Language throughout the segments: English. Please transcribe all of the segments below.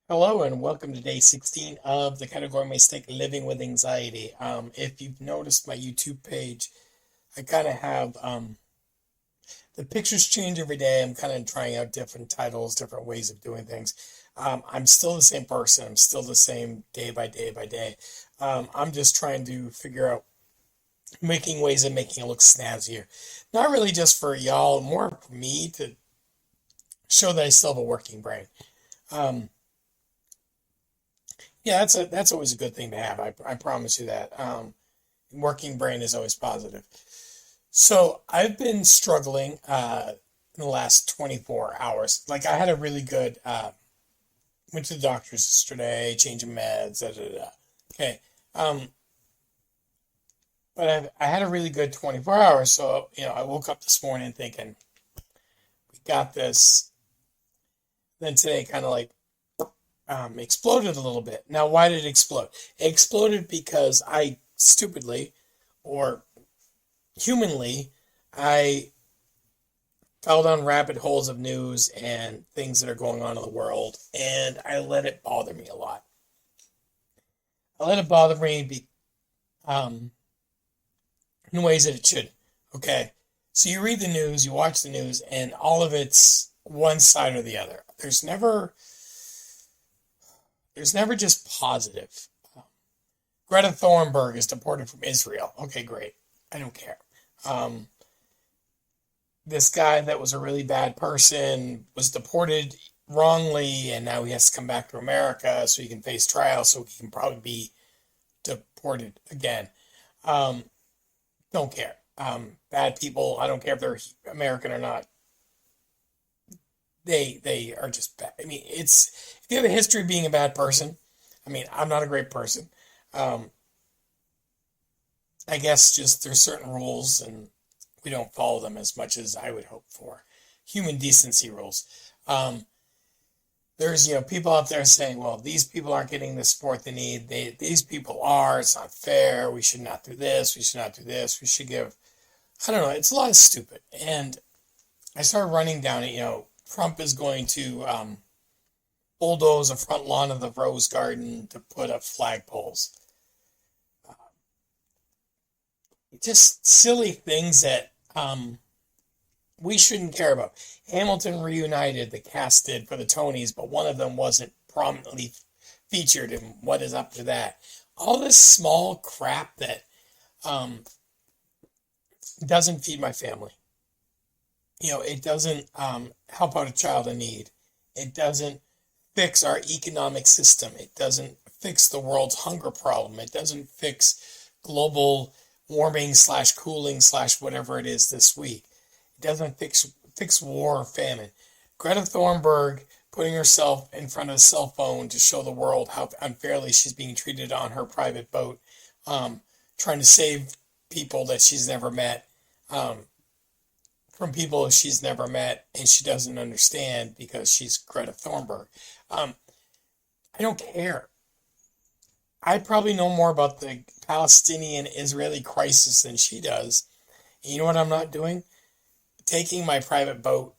Hello and welcome to day 16 of the category Mistake Living with Anxiety. If you've noticed my YouTube page, I kind of have the pictures change every day. I'm kind of trying out different titles, different ways of doing things. I'm still the same person. I'm still the same day by day by day. I'm just trying to figure out making ways of making it look snazzier. Not really just for y'all, more for me to show that I still have a working brain. Um, Yeah, that's always a good thing to have. I promise you that. Working brain is always positive. So I've been struggling in the last 24 hours. Like I had a really good went to the doctor's yesterday, changing meds, da da da. Okay. Um, but I had a really good 24 hours. So I woke up this morning thinking we got this. Then today, kind of like exploded a little bit. Now, why did it explode? It exploded because I stupidly or humanly, I fell down rabbit holes of news and things that are going on in the world, and I let it bother me a lot. I let it bother me um, in ways that it shouldn't. Okay, so you read the news, you watch the news, and all of it's one side or the other. There's never just positive. Greta Thunberg is deported from Israel. Okay, great. I don't care. Um, this guy that was a really bad person was deported wrongly, and now he has to come back to America so he can face trial, so he can probably be deported again. Um, don't care. Bad people. I don't care if they're American or not. They are just bad. I mean, it's if you have a history of being a bad person. I mean, I'm not a great person. Um, I guess just there's certain rules and we don't follow them as much as I would hope for. Human decency rules. Um, there's people out there saying, well, these people aren't getting the support they need. These people are. It's not fair. We should not do this. We should not do this. We should give. I don't know. It's a lot of stupid. And I started running down it. Trump is going to bulldoze the front lawn of the Rose Garden to put up flagpoles. Just silly things that we shouldn't care about. Hamilton reunited, the cast did for the Tonys, but one of them wasn't prominently featured, and what is up to that? All this small crap that um, doesn't feed my family. It doesn't help out a child in need. It doesn't fix our economic system. It doesn't fix the world's hunger problem. It doesn't fix global warming slash cooling slash whatever it is this week. It doesn't fix war or famine. Greta Thunberg putting herself in front of a cell phone to show the world how unfairly she's being treated on her private boat, um, trying to save people that she's never met, um, from people she's never met and she doesn't understand because she's Greta Thunberg. Um, I don't care. I probably know more about the Palestinian Israeli crisis than she does. And you know what I'm not doing? Taking my private boat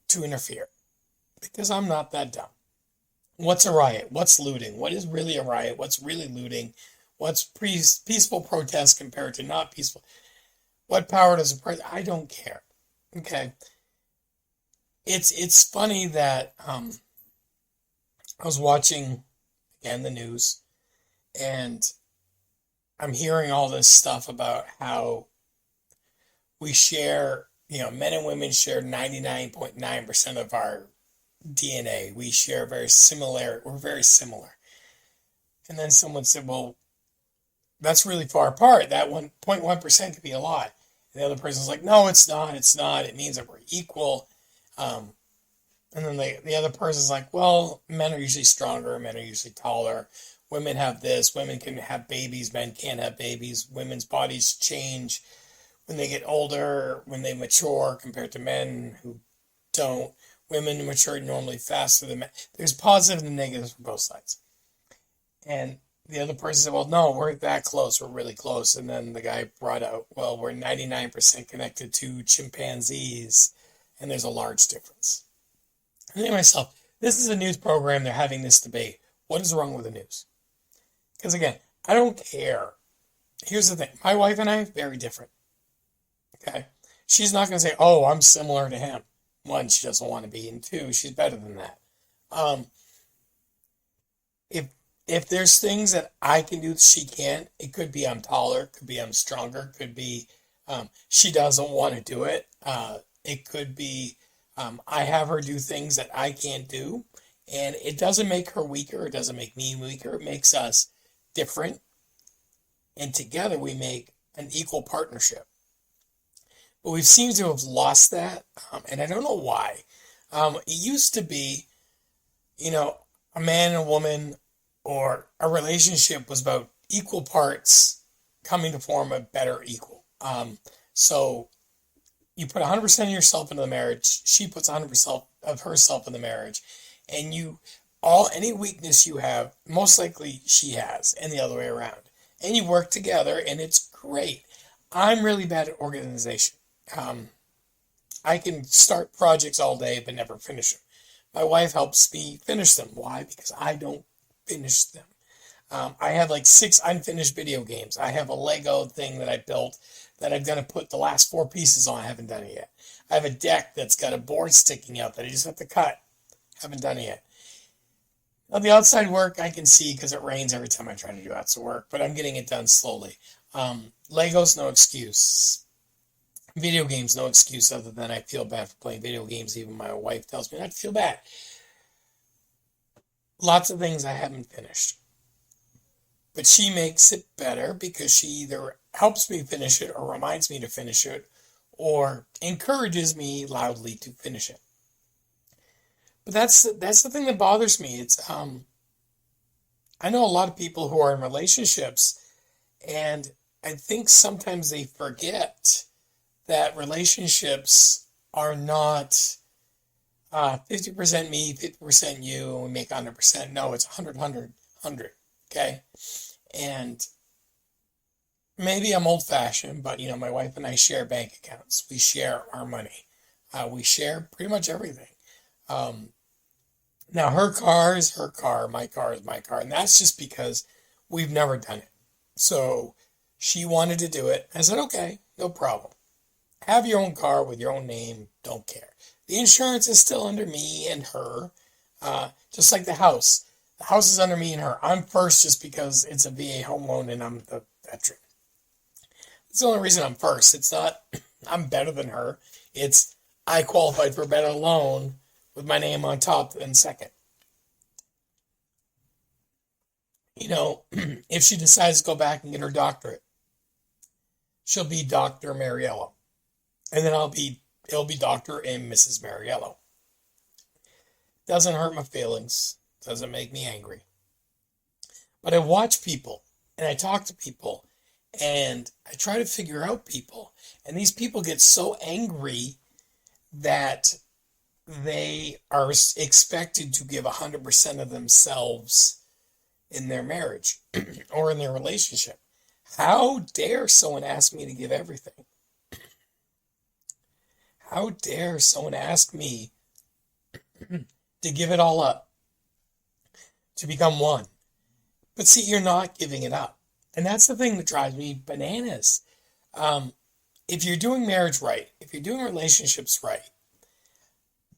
to interfere because I'm not that dumb. What's a riot? What's looting? What is really a riot? What's really looting? What's peaceful protest compared to not peaceful? What power does a president? I don't care. Okay, it's funny that I was watching again the news and I'm hearing all this stuff about how we share, men and women share 99.9% of our DNA. We share we're very similar. And then someone said, well, that's really far apart. That 1.1% could be a lot. And the other person's like, no, it's not. It's not. It means that we're equal. Um, and then the other person's like, well, men are usually stronger. Men are usually taller. Women have this. Women can have babies. Men can't have babies. Women's bodies change when they get older, when they mature compared to men who don't. Women mature normally faster than men. There's positives and negatives for both sides. And the other person said, well, no, we're that close. We're really close. And then the guy brought out, well, we're 99% connected to chimpanzees, and there's a large difference. I think to myself, This is a news program. They're having this debate. What is wrong with the news? Because again, I don't care. Here's the thing. My wife and I, very different. Okay. She's not going to say, oh, I'm similar to him. One, she doesn't want to be. And two, she's better than that. Um, if if there's things that I can do that she can't, it could be I'm taller, could be I'm stronger, could be she doesn't want to do it. It could be I have her do things that I can't do. And it doesn't make her weaker. It doesn't make me weaker. It makes us different. And together we make an equal partnership. But we've seemed to have lost that. And I don't know why. It used to be, a man and a woman or a relationship was about equal parts coming to form a better equal. So you put 100% of yourself into the marriage. She puts 100% of herself in the marriage. And any weakness you have, most likely she has, and the other way around. And you work together, and it's great. I'm really bad at organization. I can start projects all day, but never finish them. My wife helps me finish them. Why? Because I don't finish them. I have like 6 unfinished video games. I have a Lego thing that I built that I'm going to put the last 4 pieces on. I haven't done it yet. I have a deck that's got a board sticking out that I just have to cut. Haven't done it yet. Now, the outside work I can see because it rains every time I try to do outside work, but I'm getting it done slowly. Lego's no excuse. Video games, no excuse other than I feel bad for playing video games. Even my wife tells me not to feel bad. Lots of things I haven't finished. But she makes it better because she either helps me finish it or reminds me to finish it or encourages me loudly to finish it. But that's the thing that bothers me. It's I know a lot of people who are in relationships, and I think sometimes they forget that relationships are not 50% me, 50% you, and we make 100%. No, it's 100, okay? And maybe I'm old-fashioned, but, my wife and I share bank accounts. We share our money. We share pretty much everything. Now, her car is her car, my car is my car, and that's just because we've never done it. So she wanted to do it. I said, okay, no problem. Have your own car with your own name, don't care. The insurance is still under me and her, just like the house. The house is under me and her. I'm first just because it's a VA home loan and I'm the veteran. That's the only reason I'm first. It's not I'm better than her. It's I qualified for a better loan with my name on top than second. If she decides to go back and get her doctorate, she'll be Dr. Mariello. And then it'll be Dr. and Mrs. Mariello. Doesn't hurt my feelings. Doesn't make me angry. But I watch people and I talk to people and I try to figure out people. And these people get so angry that they are expected to give 100% of themselves in their marriage or in their relationship. How dare someone ask me to give everything? How dare someone ask me to give it all up, to become one? But see, you're not giving it up. And that's the thing that drives me bananas. If you're doing marriage right, if you're doing relationships right,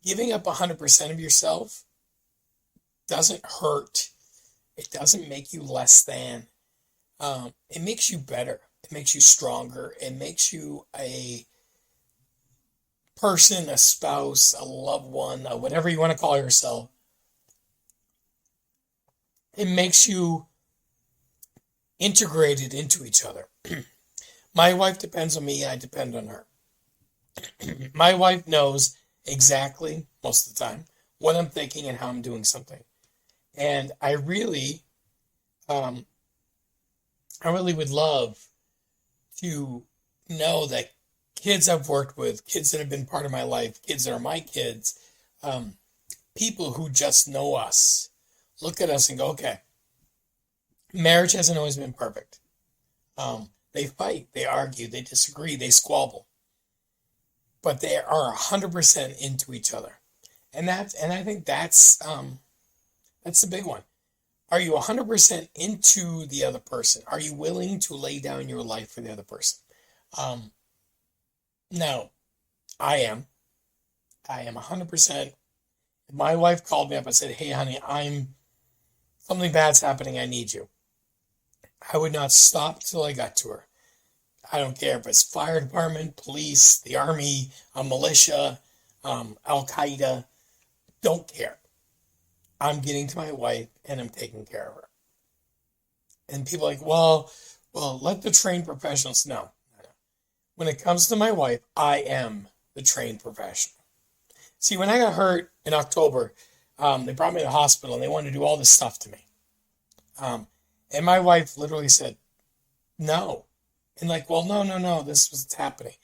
giving up 100% of yourself doesn't hurt. It doesn't make you less than. It makes you better. It makes you stronger. It makes you a person, a spouse, a loved one, whatever you want to call yourself. It makes you integrated into each other. My wife depends on me, I depend on her. My wife knows exactly, most of the time, what I'm thinking and how I'm doing something. And I really would love to know that kids I've worked with, kids that have been part of my life, kids that are my kids, people who just know us, look at us and go, okay, marriage hasn't always been perfect. They fight, they argue, they disagree, they squabble. But they are 100% into each other. And I think that's the big one. Are you 100% into the other person? Are you willing to lay down your life for the other person? Um, no, I am. I am 100%. My wife called me up and said, "Hey, honey, something bad's happening. I need you." I would not stop till I got to her. I don't care if it's fire department, police, the army, a militia, Al Qaeda. Don't care. I'm getting to my wife and I'm taking care of her. And people are like, well, let the trained professionals know. When it comes to my wife, I am the trained professional. See, when I got hurt in October, they brought me to the hospital and they wanted to do all this stuff to me. Um, and my wife literally said, no. And like, well, no, no, no, this was what's happening.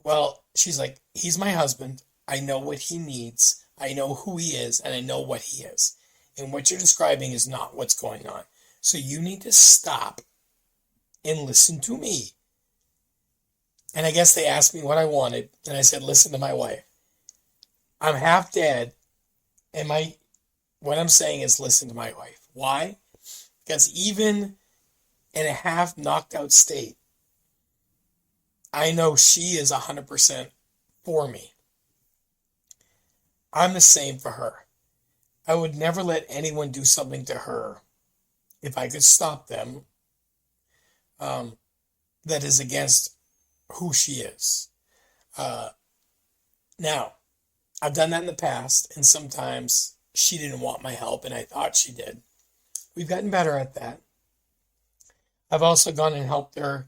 Well, she's like, he's my husband. I know what he needs. I know who he is, and I know what he is. And what you're describing is not what's going on. So you need to stop and listen to me. And I guess they asked me what I wanted, and I said, listen to my wife. I'm half dead, and what I'm saying is listen to my wife. Why? Because even in a half knocked out state, I know she is 100% for me. I'm the same for her. I would never let anyone do something to her if I could stop them, that is against who she is. Now, I've done that in the past, and sometimes she didn't want my help, and I thought she did. We've gotten better at that. I've also gone and helped her,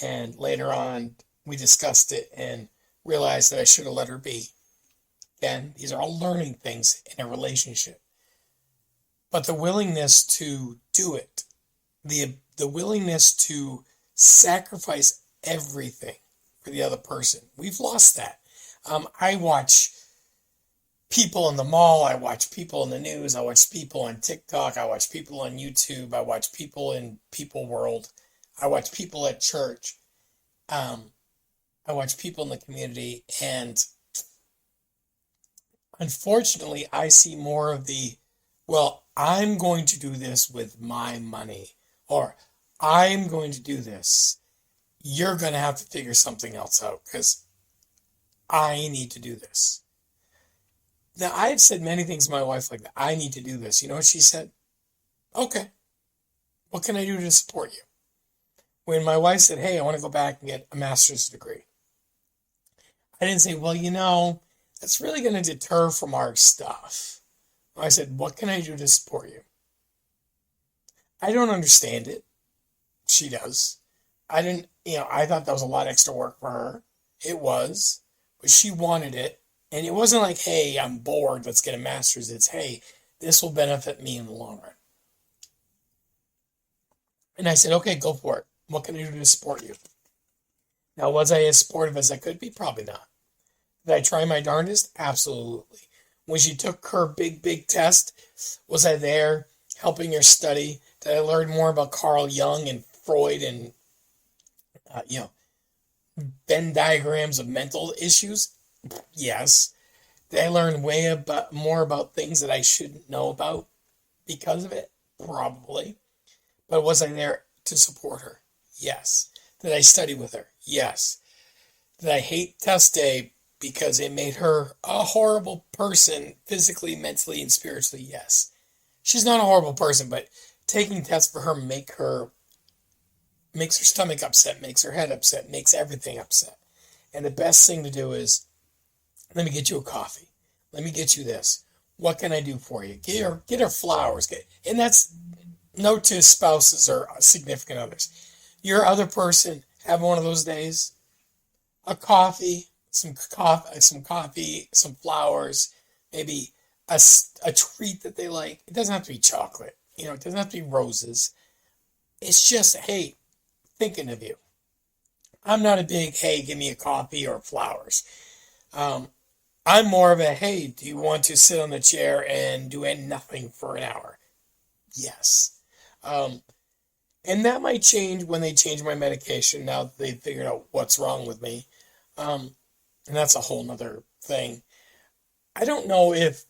and later on, we discussed it and realized that I should have let her be. Again, these are all learning things in a relationship. But the willingness to do it, the willingness to sacrifice everything for the other person, we've lost that. I watch people in the mall, I watch people in the news, I watch people on TikTok, I watch people on YouTube, I watch people in People World, I watch people at church, I watch people in the community, and unfortunately, I see more of well, I'm going to do this with my money, or I'm going to do this. You're going to have to figure something else out because I need to do this. Now, I've said many things to my wife like that. I need to do this. You know what she said? Okay. What can I do to support you? When my wife said, hey, I want to go back and get a master's degree, I didn't say, well, that's really going to deter from our stuff. I said, what can I do to support you? I don't understand it. She does. I didn't, I thought that was a lot of extra work for her. It was, but she wanted it. And it wasn't like, hey, I'm bored, let's get a master's. It's, hey, this will benefit me in the long run. And I said, okay, go for it. What can I do to support you? Now, was I as supportive as I could be? Probably not. Did I try my darndest? Absolutely. When she took her big test, was I there helping her study? Did I learn more about Carl Jung and Freud and, Venn diagrams of mental issues? Yes. Did I learn more about things that I shouldn't know about because of it? Probably. But was I there to support her? Yes. Did I study with her? Yes. Did I hate test day because it made her a horrible person physically, mentally, and spiritually? Yes. She's not a horrible person, but taking tests for her makes her stomach upset, makes her head upset, makes everything upset. And the best thing to do is, let me get you a coffee. Let me get you this. What can I do for you? Get her flowers. And that's note to spouses or significant others. Your other person have one of those days. A coffee, some coffee, some flowers, maybe a treat that they like. It doesn't have to be chocolate. It doesn't have to be roses. It's just, hey, thinking of you. I'm not a big, hey, give me a coffee or flowers. I'm more of a, hey, do you want to sit on the chair and do nothing for an hour? Yes. And that might change when they change my medication now that they've figured out what's wrong with me. And that's a whole nother thing. I don't know if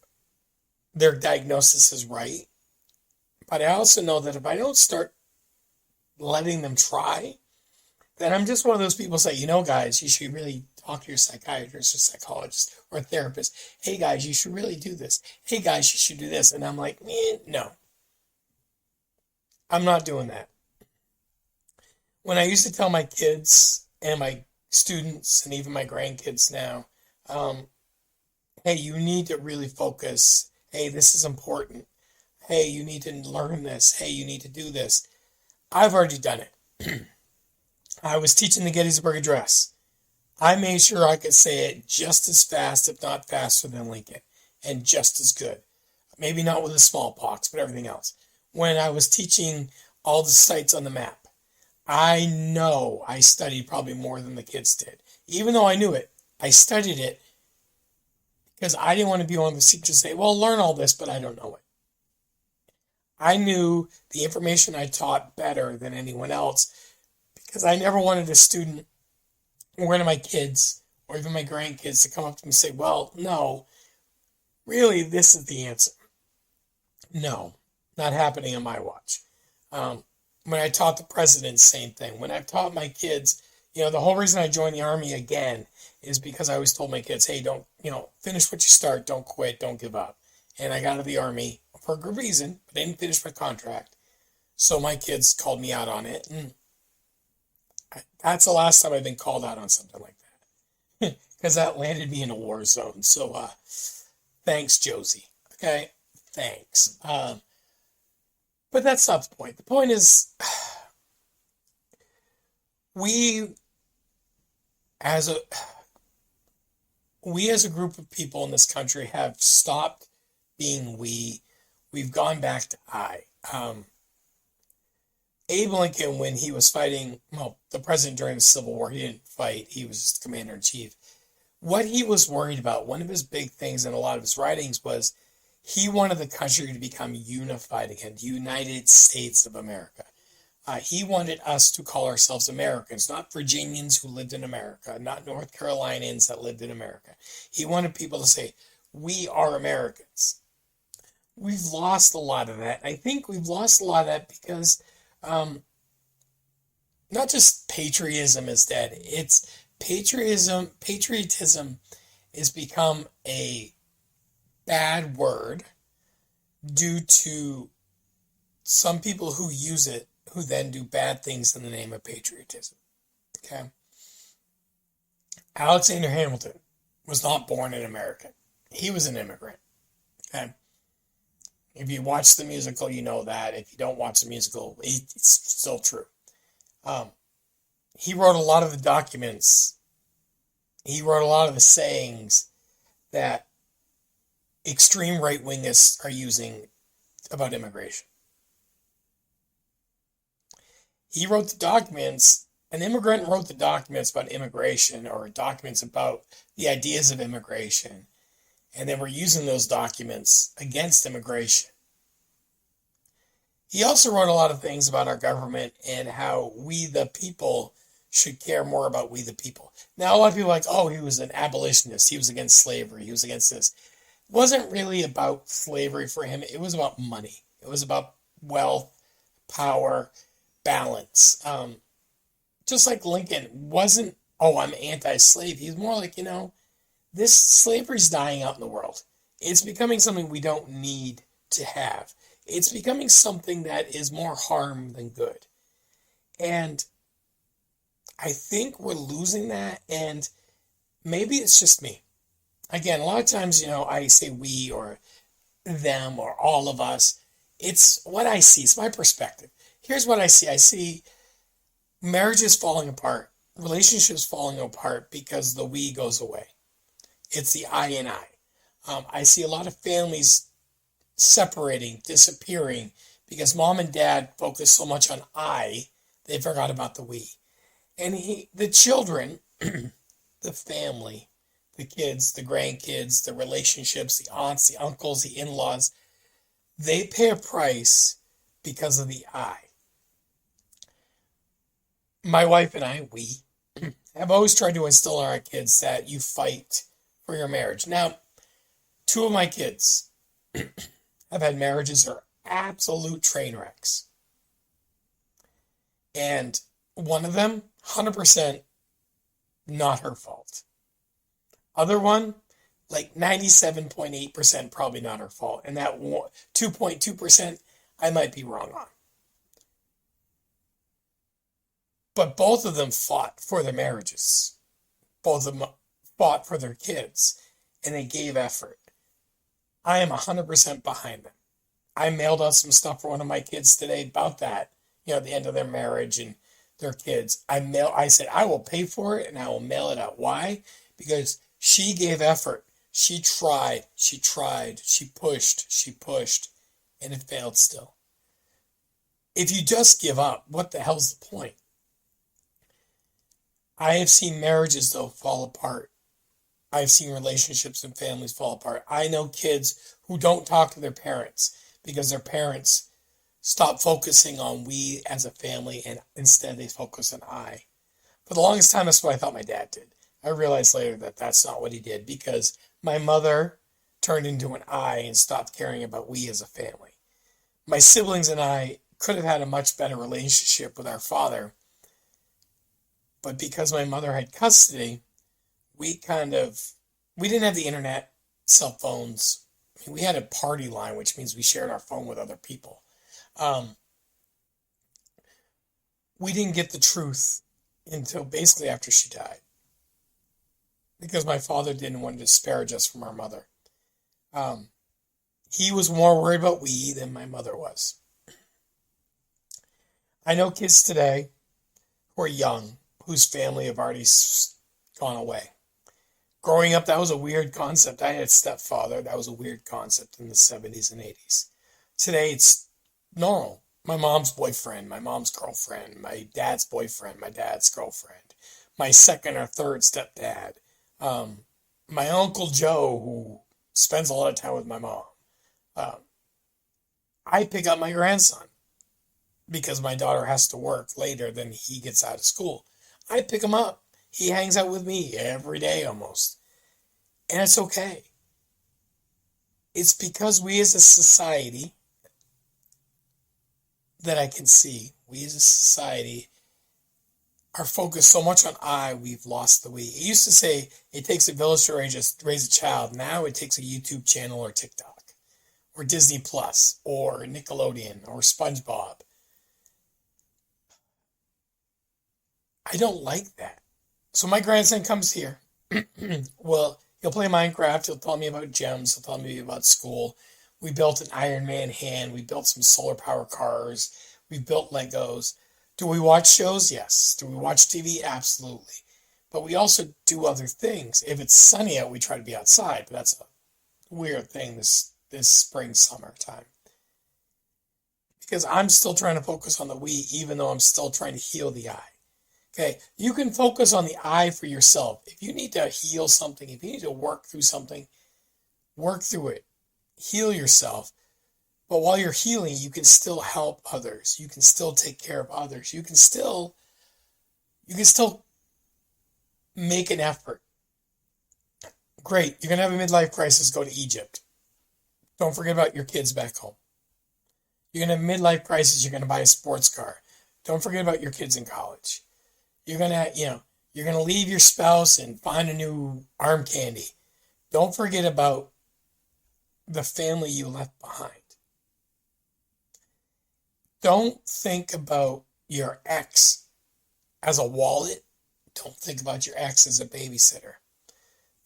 their diagnosis is right, but I also know that if I don't start letting them try, then I'm just one of those people who say, guys, you should really talk to your psychiatrist or psychologist or therapist. Hey, guys, you should really do this. Hey, guys, you should do this. And I'm like, no, I'm not doing that. When I used to tell my kids and my students and even my grandkids now, hey, you need to really focus. Hey, this is important. Hey, you need to learn this. Hey, you need to do this. I've already done it. I was teaching the Gettysburg Address. I made sure I could say it just as fast, if not faster than Lincoln, and just as good. Maybe not with the smallpox, but everything else. When I was teaching all the sites on the map, I know I studied probably more than the kids did. Even though I knew it, I studied it because I didn't want to be one of the teachers to say, well, learn all this, but I don't know it. I knew the information I taught better than anyone else because I never wanted a student or one of my kids or even my grandkids to come up to me and say, well, no, really, this is the answer. No, not happening on my watch. When I taught the president, same thing. When I've taught my kids, the whole reason I joined the Army again is because I always told my kids, hey, don't, finish what you start, don't quit, don't give up. And I got out of the Army for a good reason, but I didn't finish my contract. So my kids called me out on it. And that's the last time I've been called out on something like that. Because that landed me in a war zone. So thanks, Josie. Okay? Thanks. But that's not the point. The point is, we as a group of people in this country have stopped being we. We've gone back to I. Abe Lincoln, when he was fighting, the president during the Civil War, he didn't fight. He was just commander-in-chief. What he was worried about, one of his big things in a lot of his writings was he wanted the country to become unified again, the United States of America. He wanted us to call ourselves Americans, not Virginians who lived in America, not North Carolinians that lived in America. He wanted people to say, we are Americans. We've lost a lot of that. I think we've lost a lot of that because not just patriotism is dead. It's patriotism has become a bad word due to some people who use it who then do bad things in the name of patriotism. Okay? Alexander Hamilton was not born an American. He was an immigrant. Okay? If you watch the musical, you know that. If you don't watch the musical, it's still true. He wrote a lot of the documents. He wrote a lot of the sayings that extreme right-wingists are using about immigration. He wrote the documents, an immigrant wrote the documents about immigration or documents about the ideas of immigration, and then we're using those documents against immigration. He also wrote a lot of things about our government and how we the people should care more about we the people. Now, a lot of people are like, oh, he was an abolitionist. He was against slavery. He was against this. It wasn't really about slavery for him. It was about money. It was about wealth, power, balance. Just like Lincoln wasn't, oh, I'm anti-slave. He's more like, this slavery's dying out in the world. It's becoming something we don't need to have. It's becoming something that is more harm than good. And I think we're losing that, and maybe it's just me. Again, a lot of times, I say we or them or all of us. It's what I see. It's my perspective. Here's what I see. I see marriages falling apart, relationships falling apart because the we goes away. It's the I and I. I see a lot of families separating, disappearing, because mom and dad focus so much on I, they forgot about the we. And the children, the family, the kids, the grandkids, the relationships, the aunts, the uncles, the in-laws, they pay a price because of the I. My wife and I, we, have always tried to instill in our kids that you fight for your marriage. Now, Two of my kids have had marriages that are absolute train wrecks. And one of them, 100% not her fault. Other one, like 97.8% probably not her fault. And that 2.2%, I might be wrong on. But both of them fought for their marriages. Both of them fought for their kids. And they gave effort. I am 100% behind them. I mailed out some stuff for one of my kids today about that. At the end of their marriage and their kids. I said, I will pay for it and I will mail it out. Why? Because she gave effort. She tried, she pushed, and it failed still. If you just give up, what the hell's the point? I have seen marriages, though, fall apart. I've seen relationships and families fall apart. I know kids who don't talk to their parents because their parents stop focusing on we as a family and instead they focus on I. For the longest time, that's what I thought my dad did. I realized later that that's not what he did because my mother turned into an I and stopped caring about we as a family. My siblings and I could have had a much better relationship with our father, but because my mother had custody, we didn't have the internet, cell phones. We had a party line, which means we shared our phone with other people. We didn't get the truth until basically after she died. Because my father didn't want to disparage us from our mother. He was more worried about we than my mother was. I know kids today who are young, whose family have already gone away. Growing up, that was a weird concept. I had a stepfather. That was a weird concept in the 70s and 80s. Today, it's normal. My mom's boyfriend, my mom's girlfriend, my dad's boyfriend, my dad's girlfriend, my second or third stepdad, my Uncle Joe, who spends a lot of time with my mom. I pick up my grandson because my daughter has to work later than he gets out of school. I pick him up. He hangs out with me every day almost. And it's okay. It's because we as a society that I can see, we as a society are focused so much on I, we've lost the we. It used to say it takes a village to raise a child. Now it takes a YouTube channel or TikTok or Disney Plus or Nickelodeon or SpongeBob. I don't like that. So my grandson comes here. Well, he'll play Minecraft. He'll tell me about gems. He'll tell me about school. We built an Iron Man hand. We built some solar power cars. We built Legos. Do we watch shows? Yes. Do we watch TV? Absolutely. But we also do other things. If it's sunny out, we try to be outside. But that's a weird thing this spring, summer time. Because I'm still trying to focus on the we, even though I'm still trying to heal the I. Okay, you can focus on the I for yourself. If you need to heal something, if you need to work through something, work through it. Heal yourself. But while you're healing, you can still help others. You can still take care of others. You can still make an effort. Great, you're going to have a midlife crisis, go to Egypt. Don't forget about your kids back home. You're going to have a midlife crisis, you're going to buy a sports car. Don't forget about your kids in college. You're going to leave your spouse and find a new arm candy. Don't forget about the family you left behind. Don't think about your ex as a wallet. Don't think about your ex as a babysitter.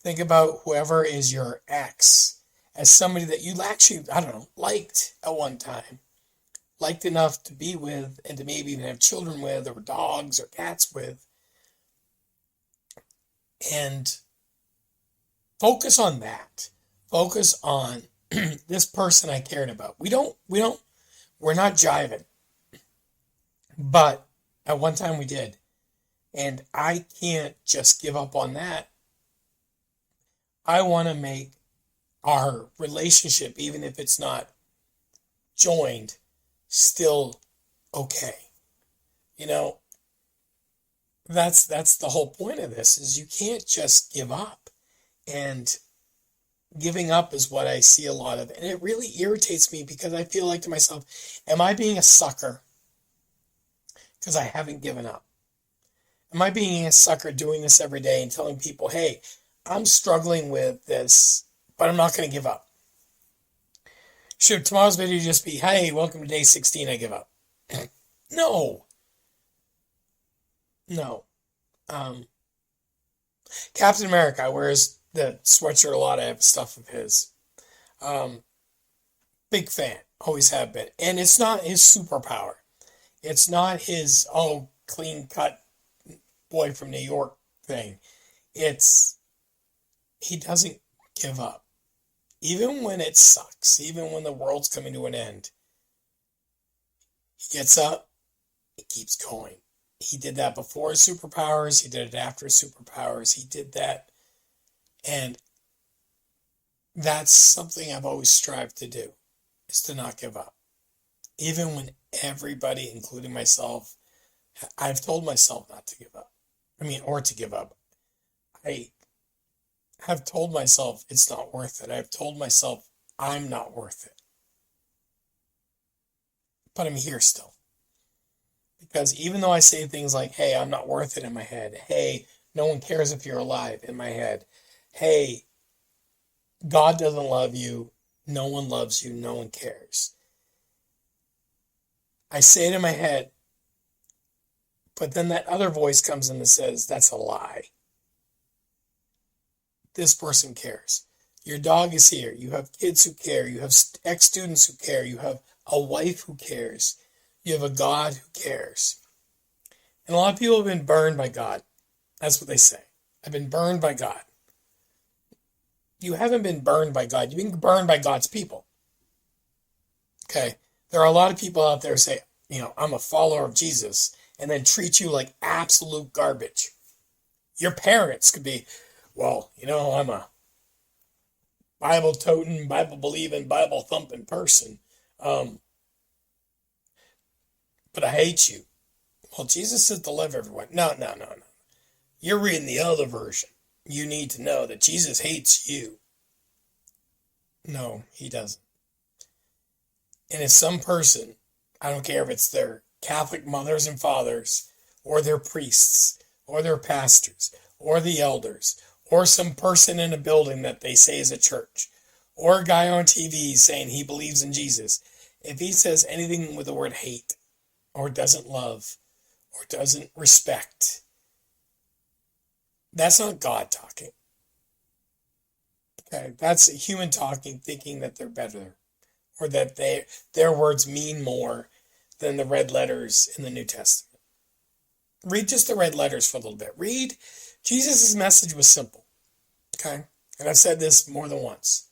Think about whoever is your ex as somebody that you actually, liked at one time. Liked enough to be with and to maybe even have children with or dogs or cats with. And focus on that. Focus on this person I cared about. We're not jiving. But at one time we did. And I can't just give up on that. I want to make our relationship, even if it's not joined, still okay. That's the whole point of this, is you can't just give up. And Giving up is what I see a lot of. And it really irritates me because I feel like to myself, am I being a sucker because I haven't given up? Am I being a sucker doing this every day and telling people, hey, I'm struggling with this, but I'm not going to give up? Should tomorrow's video just be, hey, welcome to day 16, I give up? No, no. Um, Captain America wears the sweatshirt a lot. I have stuff of his. Um, Big fan, always have been. And it's not his superpower. It's not his, oh, clean cut boy from New York thing. It's, he doesn't give up. Even when it sucks, even when the world's coming to an end, he gets up, he keeps going. He did that before his superpowers, he did it after his superpowers, he did that. And that's something I've always strived to do, is to not give up. Even when everybody, including myself, I've told myself not to give up. Or to give up. I have told myself it's not worth it. I've told myself I'm not worth it. But I'm here still. Because even though I say things like, hey, I'm not worth it in my head. Hey, no one cares if you're alive in my head. Hey, God doesn't love you. No one loves you. No one cares. I say it in my head, but then that other voice comes in and says, that's a lie. This person cares. Your dog is here. You have kids who care. You have ex-students who care. You have a wife who cares. You have a God who cares. And a lot of people have been burned by God. That's what they say. I've been burned by God. You haven't been burned by God. You've been burned by God's people. Okay? There are a lot of people out there who say, I'm a follower of Jesus, and then treat you like absolute garbage. Your parents could be, well, I'm a Bible-toting, Bible-believing, Bible-thumping person. But I hate you. Well, Jesus says to love everyone. No. You're reading the other version. You need to know that Jesus hates you. No, he doesn't. And if some person, I don't care if it's their Catholic mothers and fathers, or their priests, or their pastors, or the elders, or some person in a building that they say is a church, or a guy on TV saying he believes in Jesus, if he says anything with the word hate, or doesn't love, or doesn't respect, that's not God talking. Okay, that's a human talking, thinking that they're better, or that their words mean more than the red letters in the New Testament. Read just the red letters for a little bit. Read, Jesus' message was simple. Okay? And I've said this more than once.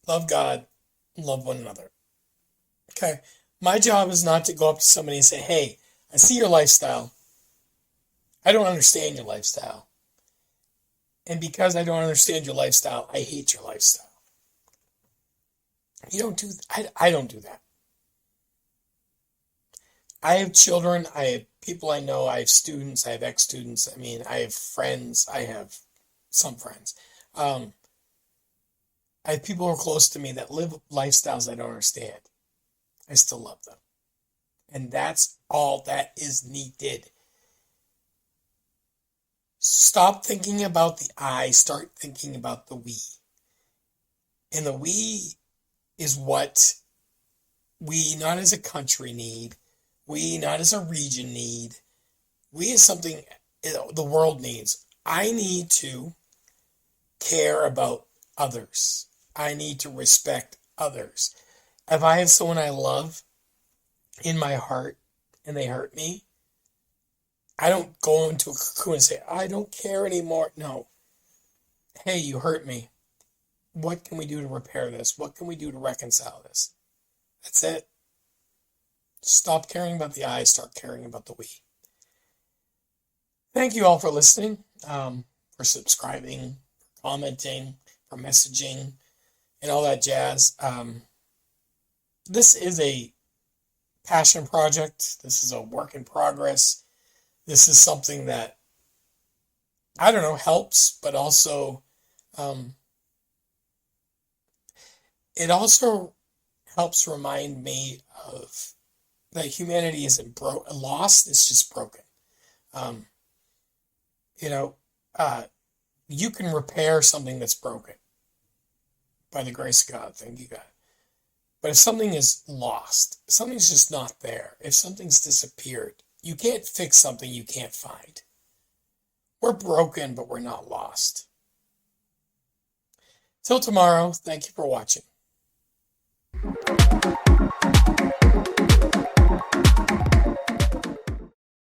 Love God, love one another. Okay? My job is not to go up to somebody and say, hey, I see your lifestyle. I don't understand your lifestyle. And because I don't understand your lifestyle, I hate your lifestyle. You don't do I don't do that. I have children, I have people I know, I have students, I have ex-students, I have friends, I have some friends. I have people who are close to me that live lifestyles I don't understand. I still love them. And that's all that is needed. Stop thinking about the I, start thinking about the we. And the we is what we, not as a country, need. We, not as a region, need. We is something the world needs. I need to care about others. I need to respect others. If I have someone I love in my heart and they hurt me, I don't go into a cocoon and say, I don't care anymore. No. Hey, you hurt me. What can we do to repair this? What can we do to reconcile this? That's it. Stop caring about the I, start caring about the we. Thank you all for listening, for subscribing, for commenting, for messaging, and all that jazz. This is a passion project. This is a work in progress. This is something that, helps, but also it also helps remind me of that humanity isn't lost, it's just broken. Um, you know, uh, you can repair something that's broken by the grace of God. Thank you, God. But if something is lost, if something's just not there, if something's disappeared, you can't fix something you can't find. We're broken, but we're not lost. Till tomorrow, thank you for watching.